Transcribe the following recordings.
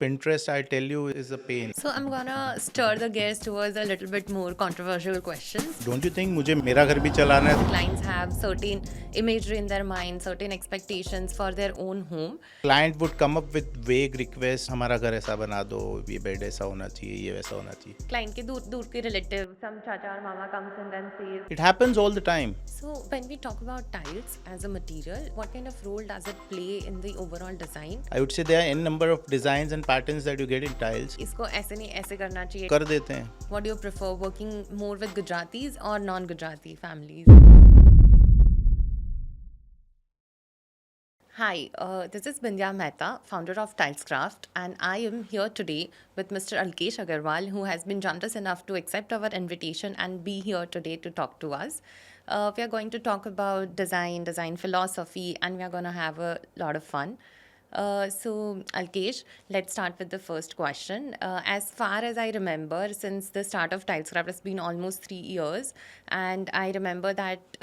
Pinterest, I tell you, is a pain. So I'm gonna stir the gears towards a little bit more controversial questions. Don't you think मुझे मेरा घर भी चलाना है? Clients have certain imagery in their mind, certain expectations for their own home. Client would come up with vague requests. हमारा घर ऐसा बना दो, ये बेड ऐसा होना चाहिए, ये वैसा होना चाहिए. Client के दूर दूर के relative, some chacha or mama comes and then says. It happens all the time. So when we talk about tiles as a material, what kind of role does it play in the overall design? I would say there are n number of designs and patterns that you get in tiles. इसको ऐसे नहीं ऐसे करना चाहिए. कर देते हैं. What do you prefer, working more with Gujaratis or non-Gujarati families? Hi, this is Bindya Mehta, founder of Tileskraft, and I am here today with Mr. Alkesh Agrawal, who has been generous enough to accept our invitation and be here today to talk to us. We are going to talk about design philosophy, and we are going to have a lot of fun. So, Alkesh, let's start with the first question. As far as I remember, since the start of Tilescraft has been almost 3 years, and I remember that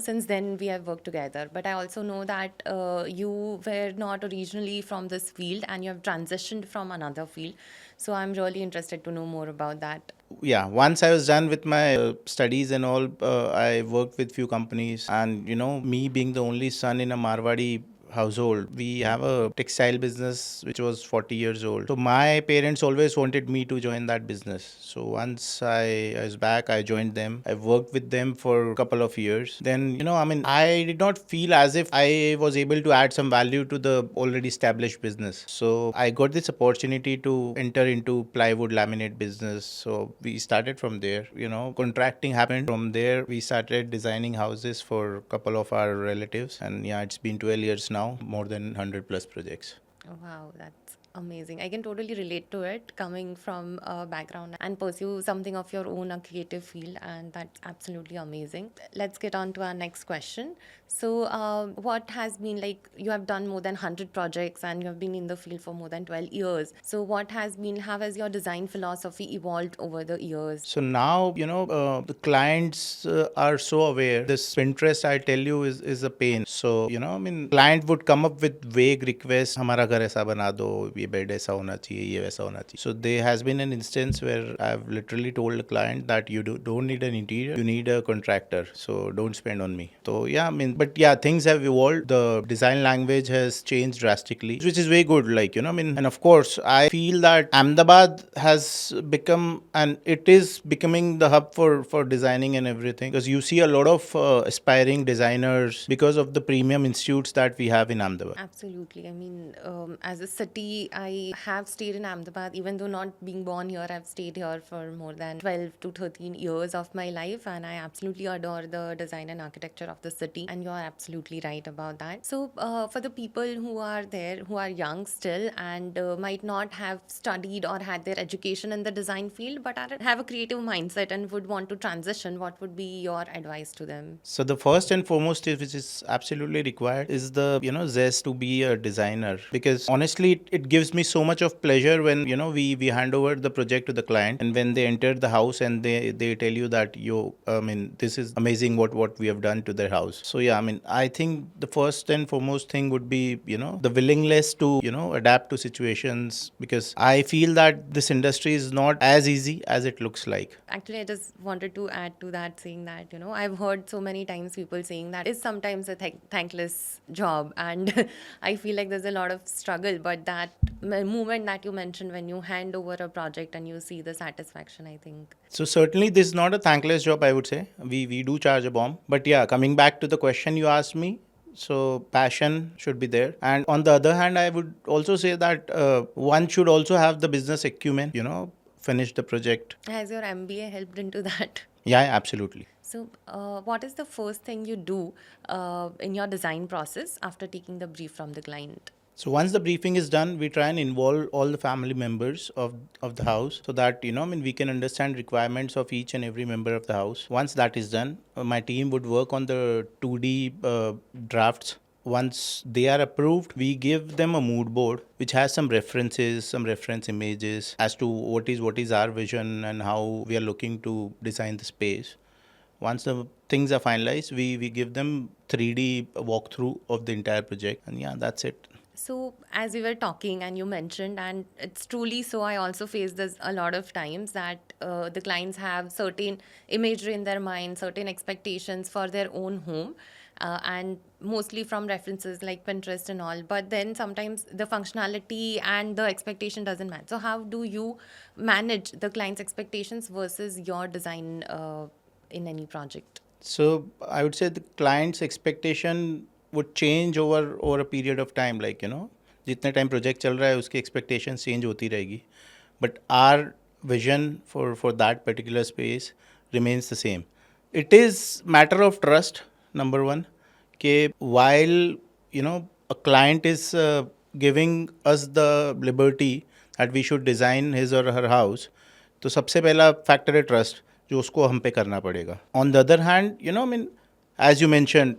since then we have worked together. But I also know that you were not originally from this field, and you have transitioned from another field. So I'm really interested to know more about that. Yeah, once I was done with my studies and all, I worked with few companies, and me being the only son in a Marwadi household, we have a textile business which was 40 years old. So my parents always wanted me to join that business. So once I was back, I joined them. I worked with them for a couple of years. Then I did not feel as if I was able to add some value to the already established business. So I got this opportunity to enter into plywood laminate business. So we started from there. Contracting happened. From there, we started designing houses for a couple of our relatives. And yeah, it's been 12 years now. More than 100 plus projects. Oh, wow, that's amazing. I can totally relate to it, coming from a background and pursue something of your own, a creative field, and that's absolutely amazing. Let's get on to our next question. So, what has been like, you have done more than 100 projects and you have been in the field for more than 12 years. So, how has your design philosophy evolved over the years? So now, the clients are so aware. This Pinterest, I tell you, is a pain. So, client would come up with vague requests. हमारा घर ऐसा बना दो, ये bed ऐसा होना चाहिए, ये वैसा होना चाहिए. So there has been an instance where I've literally told the client that you don't need an interior, you need a contractor. So don't spend on me. So yeah, but yeah, things have evolved. The design language has changed drastically, which is very good. And of course, I feel that Ahmedabad has become, and it is becoming the hub for designing and everything, because you see a lot of aspiring designers because of the premium institutes that we have in Ahmedabad. Absolutely. I mean, as a city, I have stayed in Ahmedabad, even though not being born here, I've stayed here for more than 12 to 13 years of my life, and I absolutely adore the design and architecture of the city. And you're absolutely right about that. So, for the people who are there, who are young still, and might not have studied or had their education in the design field, but have a creative mindset and would want to transition, what would be your advice to them? So the first and foremost, which is absolutely required, is the zest to be a designer. Because honestly, it gives me so much of pleasure when we hand over the project to the client, and when they enter the house and they tell you that this is amazing what we have done to their house. So yeah, I think the first and foremost thing would be the willingness to adapt to situations, because I feel that this industry is not as easy as it looks like. Actually, I just wanted to add to that, saying that, I've heard so many times people saying that it's sometimes a thankless job. And I feel like there's a lot of struggle. But that moment that you mentioned, when you hand over a project and you see the satisfaction, I think. So certainly this is not a thankless job, I would say. We do charge a bomb. But yeah, coming back to the question you asked me, so passion should be there. And on the other hand, I would also say that one should also have the business acumen, finish the project. Has your MBA helped into that? Yeah, absolutely. So, what is the first thing you do in your design process after taking the brief from the client? So once the briefing is done, we try and involve all the family members of the house, so that we can understand requirements of each and every member of the house. Once that is done, my team would work on the 2D drafts. Once they are approved, we give them a mood board which has some references, some reference images as to what is our vision and how we are looking to design the space. Once the things are finalized, we give them 3D walkthrough of the entire project, and yeah, that's it. So, as we were talking, and you mentioned, and it's truly so, I also face this a lot of times that the clients have certain imagery in their mind, certain expectations for their own home, and mostly from references like Pinterest and all. But then sometimes the functionality and the expectation doesn't match. So, how do you manage the client's expectations versus your design in any project? So I would say the client's expectation would change over a period of time. Like, जितने time project चल रहा है उसकी expectation change होती रहेगी, but are vision for that particular space remains the same. It is matter of trust, number one, कि while a client is giving us the liberty that we should design his or her house, तो सबसे पहला factor है trust, जो उसको हम pay करना पड़ेगा. On the other hand mean as you mentioned,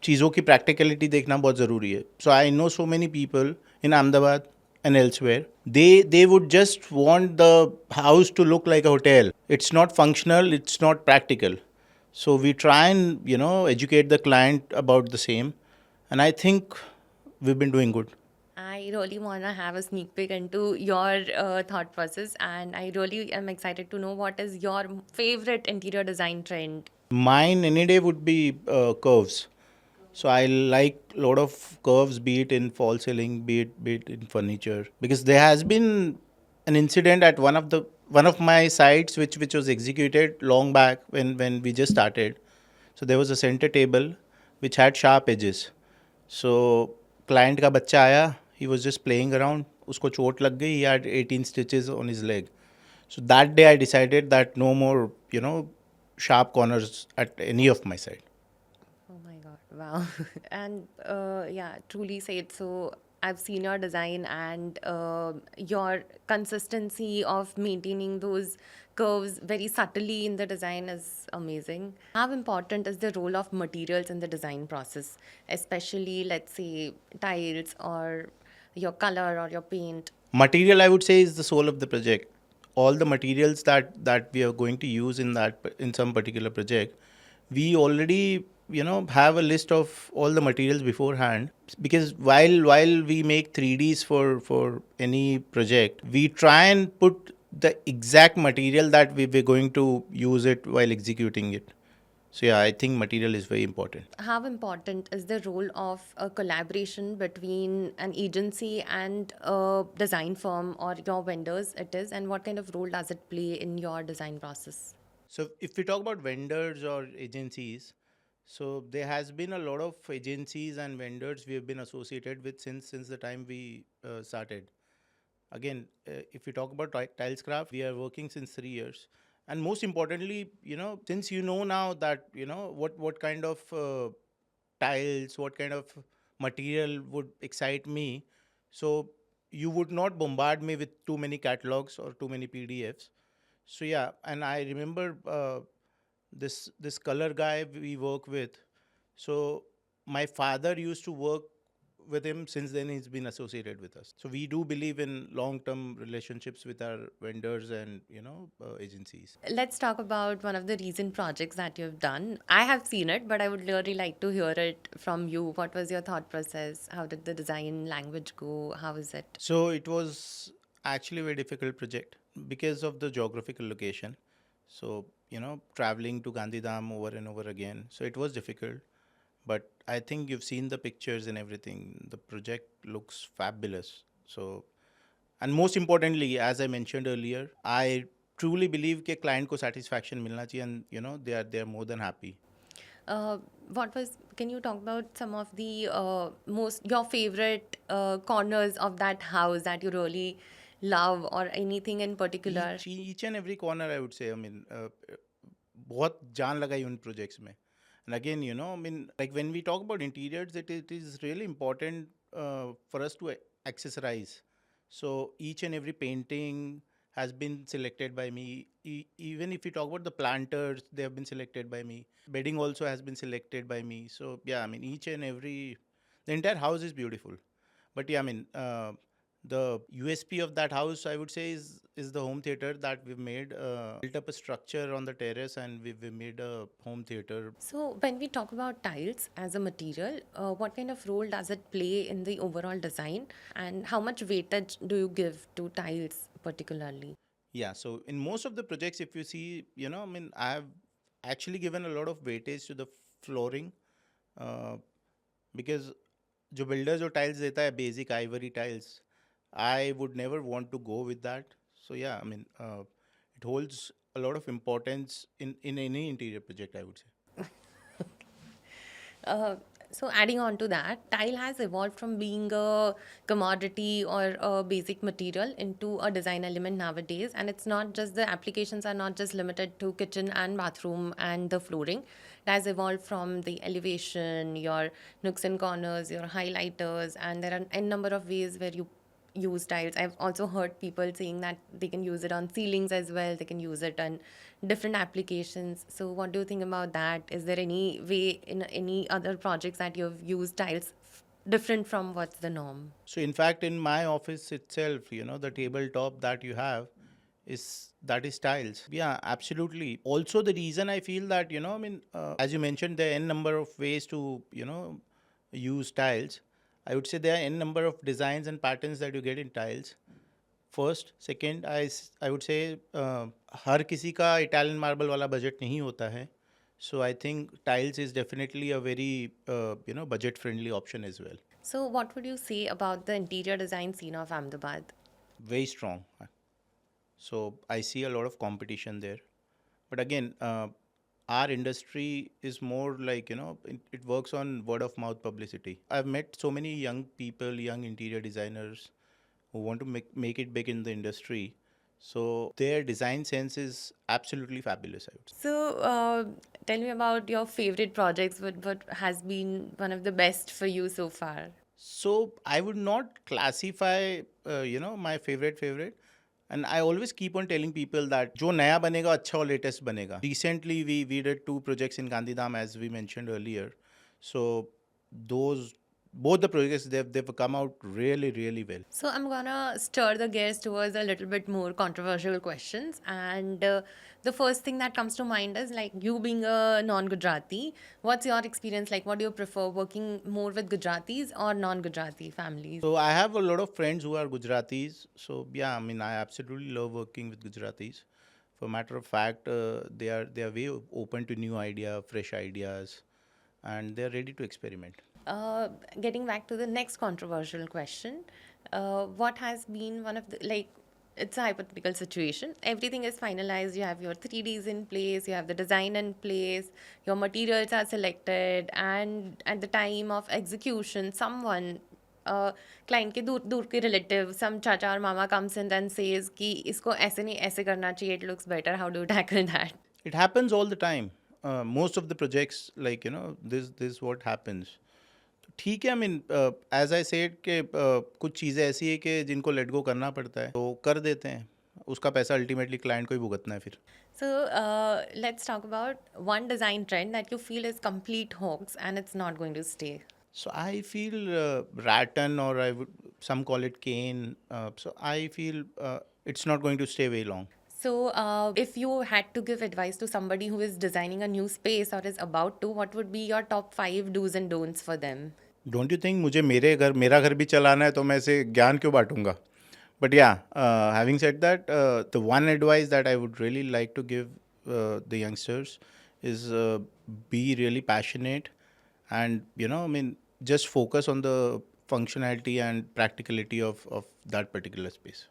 चीज़ों की प्रैक्टिकलिटी देखना बहुत ज़रूरी है. So I know so many people in Ahmedabad and elsewhere, they would just want the house to look like a hotel. It's not functional, it's not practical. So we try and educate the client about the same, and I think we've been doing good. I really want to have a sneak peek into your thought process, and I really am excited to know what is your favorite interior design trend. Mine any day would be curves. So I like a lot of curves, be it in fall ceiling, be it in furniture, because there has been an incident at one of my sites which was executed long back when we just started. So there was a center table which had sharp edges. So client का बच्चा आया, he was just playing around, उसको चोट लग गई, he had 18 stitches on his leg. So that day I decided that no more, sharp corners at any of my site. Oh my God, wow. And yeah, truly said. So I've seen your design and your consistency of maintaining those curves very subtly in the design is amazing. How important is the role of materials in the design process, especially, let's say, tiles or your color or your paint? Material, I would say, is the soul of the project. All the materials that we are going to use in some particular project, we already have a list of all the materials beforehand, because while we make 3ds for any project, we try and put the exact material that we're going to use it while executing it. So yeah, I think material is very important. How important is the role of a collaboration between an agency and a design firm or your vendors it is, and what kind of role does it play in your design process? So if we talk about vendors or agencies, so there has been a lot of agencies and vendors we have been associated with since the time we started. Again, if we talk about Tileskraft, we are working since 3 years, and most importantly, since now that what kind of tiles, what kind of material would excite me, so you would not bombard me with too many catalogs or too many PDFs. So yeah, and I remember this color guy we work with. So my father used to work with him, since then he's been associated with us. So we do believe in long term relationships with our vendors and agencies. Let's talk about one of the recent projects that you've done. I have seen it, but I would really like to hear it from you. What was your thought process? How did the design language go? How is it? So it was actually a very difficult project because of the geographical location. So, traveling to Gandhidham over and over again. So it was difficult. But I think you've seen the pictures and everything. The project looks fabulous. So, and most importantly, as I mentioned earlier, I truly believe that client ko satisfaction milna chahiye, and they are more than happy. Uh, can you talk about some of the most, your favorite corners of that house that you really love or anything in particular? Each and every corner, I would say, I mean, बहुत जान लगाई उन projects में. And again, I mean, like when we talk about interiors, it is really important for us to accessorize. So each and every painting has been selected by me. Even if we talk about the planters, they have been selected by me. Bedding also has been selected by me. So yeah, I mean, the entire house is beautiful. But yeah, I mean, the USP of that house, I would say, is the home theater that we've made. Built up a structure on the terrace, and we made a home theater. So, when we talk about tiles as a material, what kind of role does it play in the overall design, and how much weightage do you give to tiles particularly? Yeah, so in most of the projects, if you see, I have actually given a lot of weightage to the flooring, uh, because जो builder जो tiles देता है basic ivory tiles, I would never want to go with that. So yeah, it holds a lot of importance in any interior project, I would say. Uh, so adding on to that, tile has evolved from being a commodity or a basic material into a design element nowadays. And it's not just the applications are not just limited to kitchen and bathroom and the flooring. It has evolved from the elevation, your nooks and corners, your highlighters, and there are n number of ways where you use tiles. I've also heard people saying that they can use it on ceilings as well. They can use it on different applications. So, what do you think about that? Is there any way in any other projects that you've used tiles different from what's the norm? So in fact, in my office itself, the tabletop that you have is tiles. Yeah, absolutely. Also, the reason I feel that, as you mentioned, there are n number of ways to, use tiles. I would say there are n number of designs and patterns that you get in tiles. First second I would say हर किसी का Italian marble वाला budget नहीं होता है, so I think tiles is definitely a very budget friendly option as well. So, what would you say about the interior design scene of Ahmedabad? Very strong. So I see a lot of competition there, but again, our industry is more like, it works on word of mouth publicity. I've met so many young people, young interior designers who want to make it big in the industry. So their design sense is absolutely fabulous, I would say. So, tell me about your favorite projects. What has been one of the best for you so far? So I would not classify, my favorite. And I always keep on telling people that जो नया बनेगा अच्छा और latest बनेगा. Recently we did 2 projects in Gandhidham, as we mentioned earlier. So those both the projects, they've come out really well. So I'm gonna stir the gears towards a little bit more controversial questions, and the first thing that comes to mind is like you being a non-Gujarati. What's your experience like? What do you prefer, working more with Gujaratis or non-Gujarati families? So I have a lot of friends who are Gujaratis. So yeah, I absolutely love working with Gujaratis. For matter of fact, they are way open to new fresh ideas, and they are ready to experiment. Getting back to the next controversial question, what has been one of the like it's a hypothetical situation. Everything is finalized. You have your 3Ds in place, you have the design in place, your materials are selected, and at the time of execution, someone client के दूर दूर के relative, some चाचा or mama comes in and says कि इसको ऐसे नहीं ऐसे करना चाहिए, it looks better. How do you tackle that? It happens all the time. Most of the projects, like, this is what happens. तो ठीक है, एज आई सेड कि कुछ चीज़ें ऐसी है कि जिनको लेट गो करना पड़ता है, तो कर देते हैं. उसका पैसा अल्टीमेटली क्लाइंट को ही भुगतना है फिर. So let's talk about one design trend that you feel is complete hoax and it's not going to stay. So I feel rattan, or some call it cane. So I feel it's not going to stay very long. So, if you had to give advice to somebody who is designing a new space or is about to, what would be your top 5 do's and don'ts for them? Don't you think मुझे मेरा घर भी चलाना है, तो मैं ऐसे ज्ञान क्यों बांटूंगा? But yeah, having said that, the one advice that I would really like to give the youngsters is be really passionate, and just focus on the functionality and practicality of that particular space.